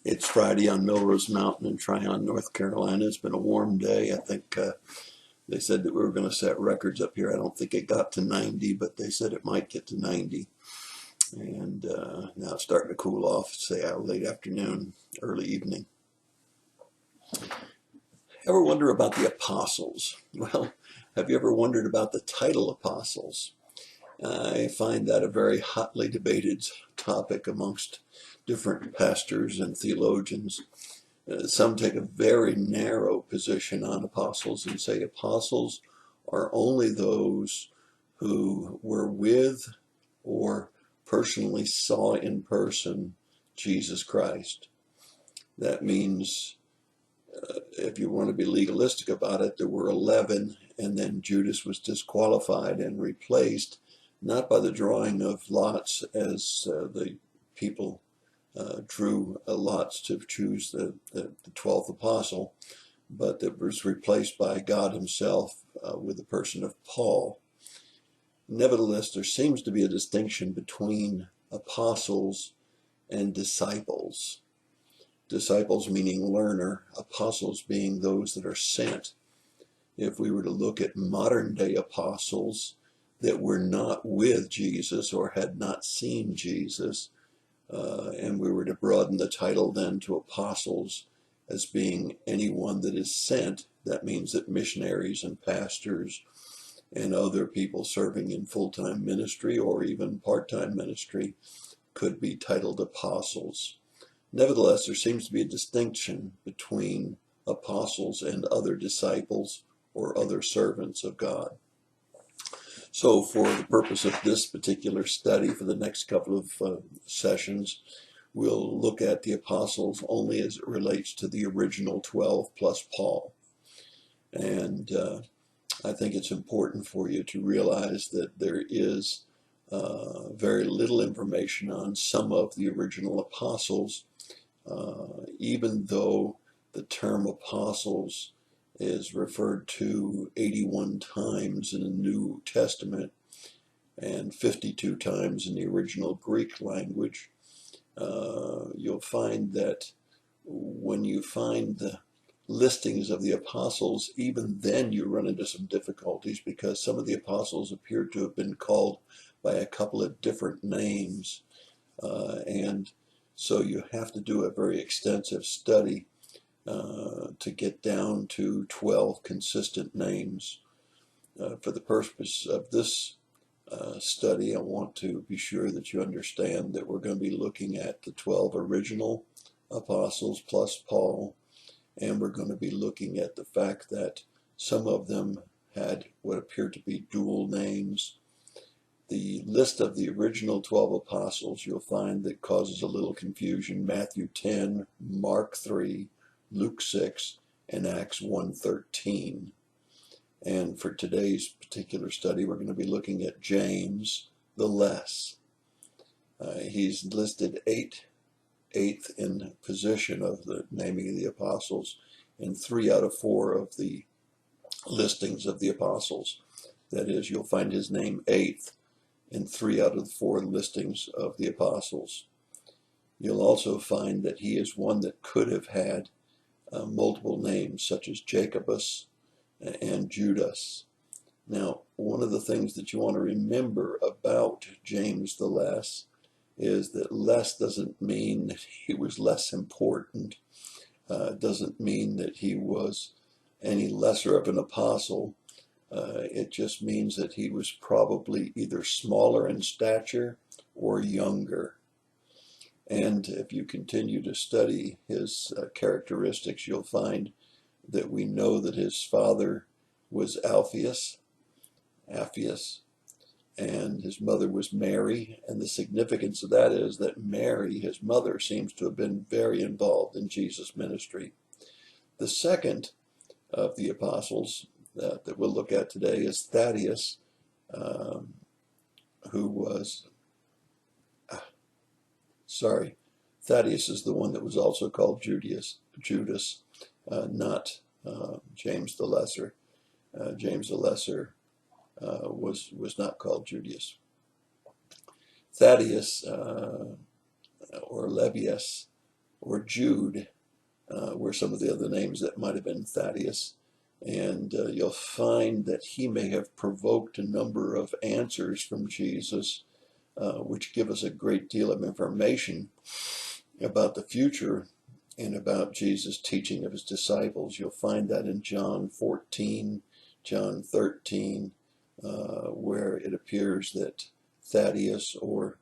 It's Friday on Melrose Mountain in Tryon, North Carolina. It's been a warm day. I think they said that we were going to set records up here. I don't think it got to 90, but they said it might get to 90. And now it's starting to cool off, say late afternoon, early evening. Ever wonder about the apostles? Well, have you ever wondered about the title apostles? I find that a very hotly debated topic amongst different pastors and theologians. Some take a very narrow position on apostles and say apostles are only those who were with or personally saw in person Jesus Christ. That means, if you want to be legalistic about it, there were 11, and then Judas was disqualified and replaced, not by the drawing of lots as the people drew lots to choose the 12th apostle, but that was replaced by God himself with the person of Paul. Nevertheless, there seems to be a distinction between apostles and disciples. Disciples meaning learner, apostles being those that are sent. If we were to look at modern day apostles that were not with Jesus or had not seen Jesus, and we were to broaden the title then to apostles as being anyone that is sent, that means that missionaries and pastors and other people serving in full-time ministry or even part-time ministry could be titled apostles. Nevertheless, there seems to be a distinction between apostles and other disciples or other servants of God. So for the purpose of this particular study, for the next couple of sessions, we'll look at the apostles only as it relates to the original 12 plus Paul. And I think it's important for you to realize that there is very little information on some of the original apostles, even though the term apostles is referred to 81 times in the New Testament and 52 times in the original Greek language. You'll find that when you find the listings of the apostles, even then you run into some difficulties because some of the apostles appear to have been called by a couple of different names. And so you have to do a very extensive study to get down to 12 consistent names. For the purpose of this study, I want to be sure that you understand that we're going to be looking at the 12 original apostles plus Paul, and we're going to be looking at the fact that some of them had what appeared to be dual names. The list of the original 12 apostles you'll find that causes a little confusion: Matthew 10, Mark 3, Luke 6, and Acts 1:13. And for today's particular study, we're going to be looking at James the Less. He's listed eighth in position of the naming of the apostles in 3 out of 4 of the listings of the apostles. That is, you'll find his name 8th in 3 out of the 4 listings of the apostles. You'll also find that he is one that could have had multiple names, such as Jacobus and Judas. Now, one of the things that you want to remember about James the Less is that less doesn't mean that he was less important. Doesn't mean that he was any lesser of an apostle. It just means that he was probably either smaller in stature or younger. And if you continue to study his characteristics, you'll find that we know that his father was Alphaeus, and his mother was Mary. And the significance of that is that Mary, his mother, seems to have been very involved in Jesus' ministry. The second of the apostles that we'll look at today is Thaddeus, Thaddeus is the one that was also called Judas, not James the Lesser. James the Lesser was not called Judas. Thaddeus, or Levius, or Jude were some of the other names that might have been Thaddeus. And you'll find that he may have provoked a number of answers from Jesus, which give us a great deal of information about the future and about Jesus' teaching of his disciples. You'll find that in John 14, John 13, where it appears that Thaddeus or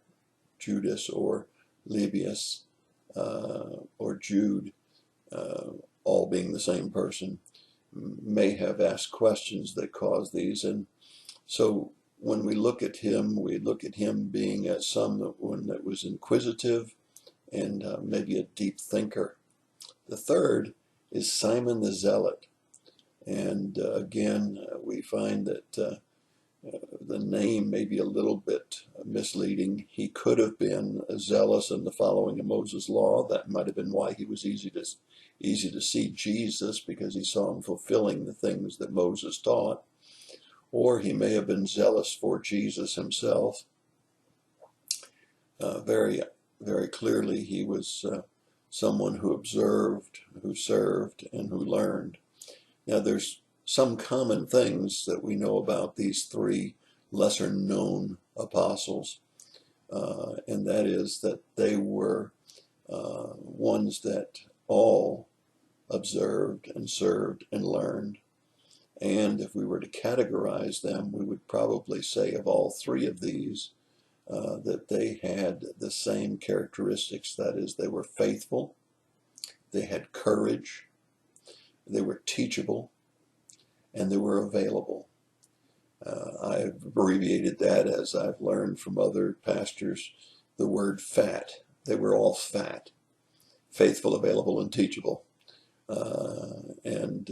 Judas or Lebbeus or Jude, all being the same person, may have asked questions that caused these. And so when we look at him, we look at him being someone that was inquisitive and maybe a deep thinker. The third is Simon the Zealot. And again, we find that the name may be a little bit misleading. He could have been zealous in the following of Moses' law. That might have been why he was easy to see Jesus, because he saw him fulfilling the things that Moses taught. Or he may have been zealous for Jesus himself. Very, very clearly, he was someone who observed, who served, and who learned. Now, there's some common things that we know about these three lesser known apostles, and that is that they were ones that all observed and served and learned. And if we were to categorize them, we would probably say of all three of these that they had the same characteristics. That is, they were faithful, they had courage, they were teachable, and they were available. I've abbreviated that, as I've learned from other pastors, the word FAT. They were all FAT: faithful, available, and teachable. And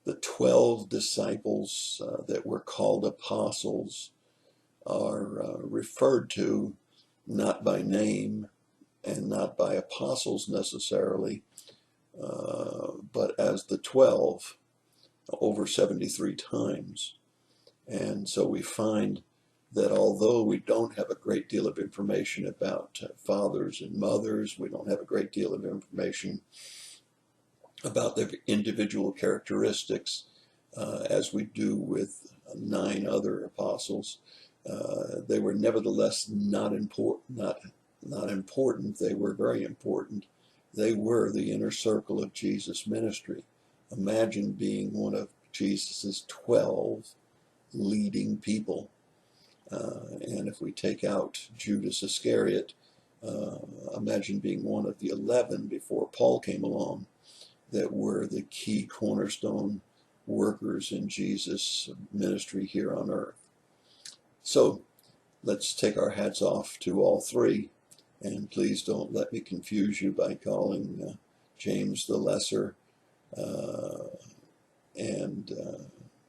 the 12 disciples that were called apostles are referred to not by name and not by apostles necessarily, but as the 12, over 73 times. And so we find that although we don't have a great deal of information about fathers and mothers, we don't have a great deal of information about their individual characteristics, as we do with 9 other apostles, they were nevertheless not important. They were very important. They were the inner circle of Jesus' ministry. Imagine being one of Jesus's 12 leading people. And if we take out Judas Iscariot, imagine being one of the 11 before Paul came along that were the key cornerstone workers in Jesus' ministry here on earth. So let's take our hats off to all three, and please don't let me confuse you by calling James the Lesser and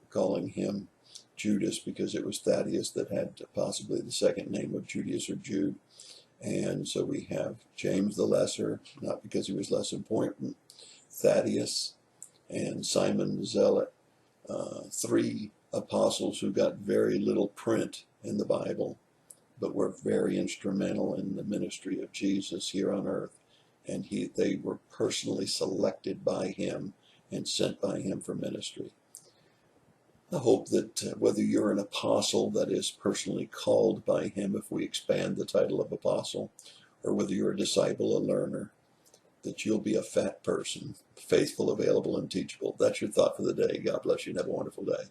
calling him Judas, because it was Thaddeus that had possibly the second name of Judas or Jude. And so we have James the Lesser, not because he was less important, Thaddeus, and Simon the Zealot, 3 apostles who got very little print in the Bible, but were very instrumental in the ministry of Jesus here on earth. And they were personally selected by him and sent by him for ministry. I hope that whether you're an apostle that is personally called by him, if we expand the title of apostle, or whether you're a disciple, a learner, that you'll be a fat person, faithful, available, and teachable. That's your thought for the day. God bless you and have a wonderful day.